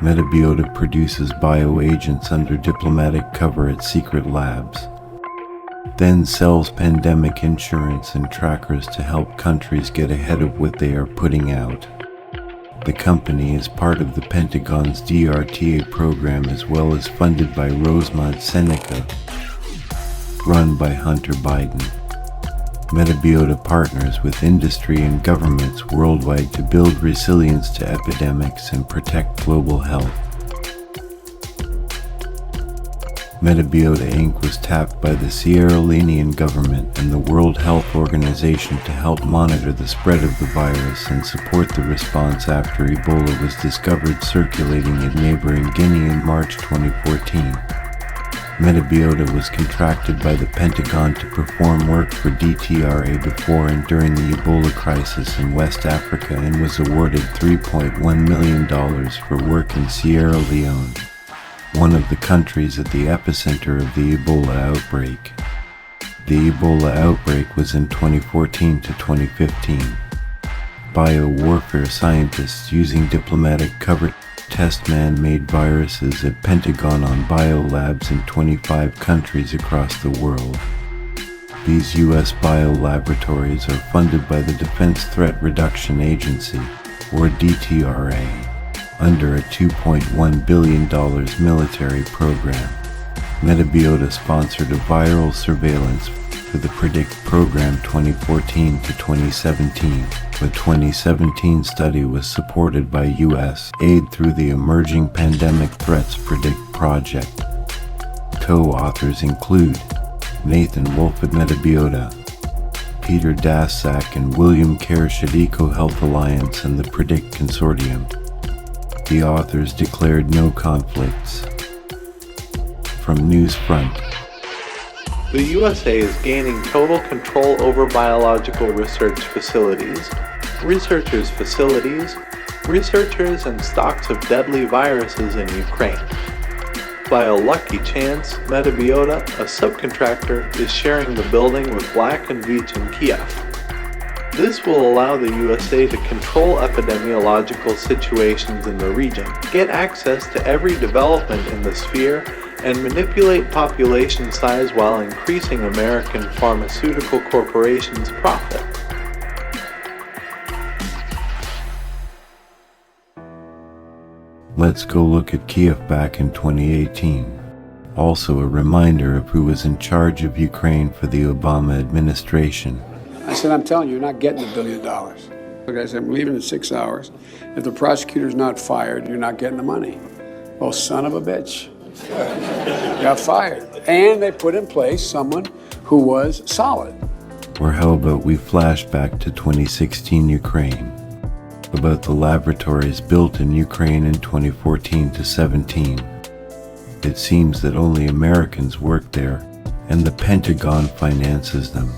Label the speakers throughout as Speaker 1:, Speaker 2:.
Speaker 1: Metabiota produces bioagents under diplomatic cover at secret labs, then sells pandemic insurance and trackers to help countries get ahead of what they are putting out. The company is part of the Pentagon's DRTA program as well as funded by Rosemont Seneca, run by Hunter Biden. Metabiota partners with industry and governments worldwide to build resilience to epidemics and protect global health. Metabiota Inc. was tapped by the Sierra Leonean government and the World Health Organization to help monitor the spread of the virus and support the response after Ebola was discovered circulating in neighboring Guinea in March 2014. Metabiota was contracted by the Pentagon to perform work for DTRA before and during the Ebola crisis in West Africa and was awarded $3.1 million for work in Sierra Leone, one of the countries at the epicenter of the Ebola outbreak. The Ebola outbreak was in 2014 to 2015. Biowarfare scientists using diplomatic cover test man-made viruses at Pentagon on biolabs in 25 countries across the world. These U.S. biolaboratories are funded by the Defense Threat Reduction Agency, or DTRA, under a $2.1 billion military program. Metabiota sponsored a viral surveillance for the PREDICT program 2014 to 2017. The 2017 study was supported by U.S. aid through the Emerging Pandemic Threats PREDICT project. Co-authors include Nathan Wolf at Metabiota, Peter Daszak and William Kersh at EcoHealth Alliance and the PREDICT Consortium. The authors declared no conflicts. From Newsfront.
Speaker 2: The USA is gaining total control over biological research facilities, researchers' facilities, researchers and stocks of deadly viruses in Ukraine. By a lucky chance, Metabiota, a subcontractor, is sharing the building with Black & Veatch in Kiev. This will allow the USA to control epidemiological situations in the region, get access to every development in the sphere, and manipulate population size while increasing American pharmaceutical corporations' profit.
Speaker 1: Let's go look at Kiev back in 2018. Also a reminder of who was in charge of Ukraine for the Obama administration.
Speaker 3: I said, I'm telling you, you're not getting $1 billion. Look, I said, I'm leaving in 6 hours. If the prosecutor's not fired, you're not getting the money. Well, son of a bitch. Got fired. And they put in place someone who was solid.
Speaker 1: Or how about we flash back to 2016 Ukraine? About the laboratories built in Ukraine in 2014 to 17. It seems that only Americans work there, and the Pentagon finances them.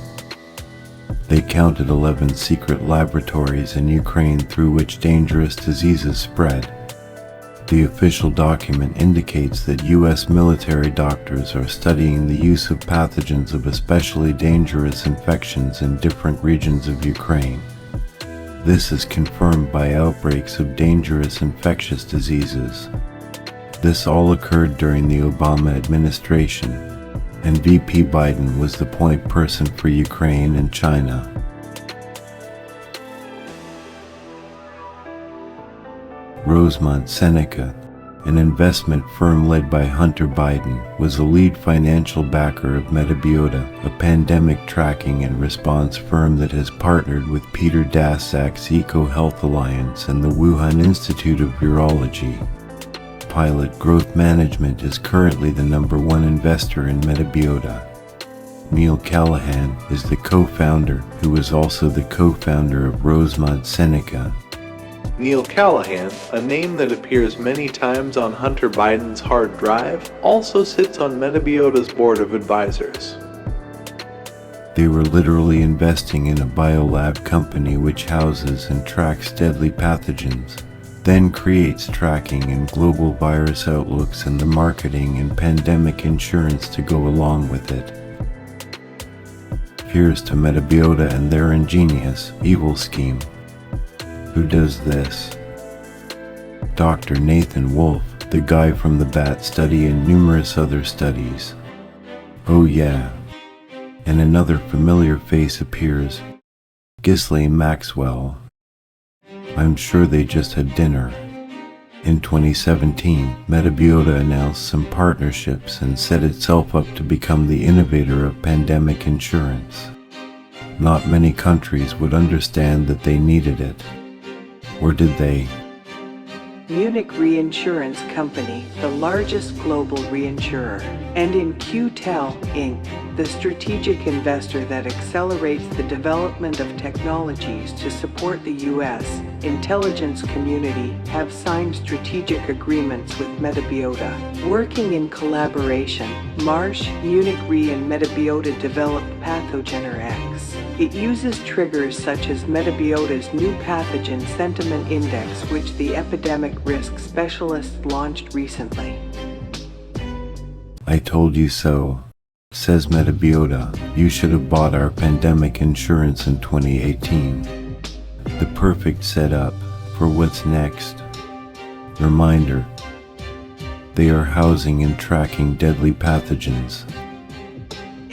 Speaker 1: They counted 11 secret laboratories in Ukraine through which dangerous diseases spread. The official document indicates that U.S. military doctors are studying the use of pathogens of especially dangerous infections in different regions of Ukraine. This is confirmed by outbreaks of dangerous infectious diseases. This all occurred during the Obama administration, and VP Biden was the point person for Ukraine and China. Rosemont Seneca, an investment firm led by Hunter Biden, was a lead financial backer of Metabiota, a pandemic tracking and response firm that has partnered with Peter Daszak's EcoHealth Alliance and the Wuhan Institute of Virology. Pilot Growth Management is currently the #1 investor in Metabiota. Neil Callahan is the co-founder, who is also the co-founder of Rosemont Seneca.
Speaker 2: Neil Callahan, a name that appears many times on Hunter Biden's hard drive, also sits on Metabiota's board of advisors.
Speaker 1: They were literally investing in a biolab company which houses and tracks deadly pathogens, then creates tracking and global virus outlooks and the marketing and pandemic insurance to go along with it. Here's to Metabiota and their ingenious, evil scheme. Who does this? Dr. Nathan Wolfe, the guy from the bat study and numerous other studies. Oh yeah. And another familiar face appears. Ghislaine Maxwell. I'm sure they just had dinner. In 2017, Metabiota announced some partnerships and set itself up to become the innovator of pandemic insurance. Not many countries would understand that they needed it. Or did they?
Speaker 4: Munich Reinsurance Company, the largest global reinsurer, and in QTEL, Inc., the strategic investor that accelerates the development of technologies to support the U.S. intelligence community, have signed strategic agreements with Metabiota. Working in collaboration, Marsh, Munich Re and Metabiota developed Pathogener X. It uses triggers such as Metabiota's new pathogen sentiment index, which the epidemic risk specialist launched recently.
Speaker 1: I told you so, says Metabiota. You should have bought our pandemic insurance in 2018. The perfect setup for what's next. Reminder, they are housing and tracking deadly pathogens.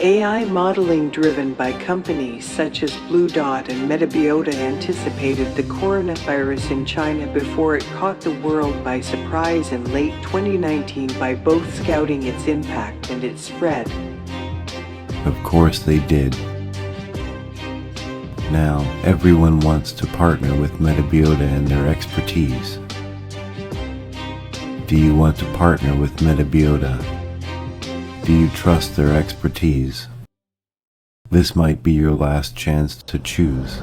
Speaker 4: AI modeling driven by companies such as Blue Dot and Metabiota anticipated the coronavirus in China before it caught the world by surprise in late 2019 by both scouting its impact and its spread.
Speaker 1: Of course they did. Now, everyone wants to partner with Metabiota and their expertise. Do you want to partner with Metabiota? Do you trust their expertise? This might be your last chance to choose.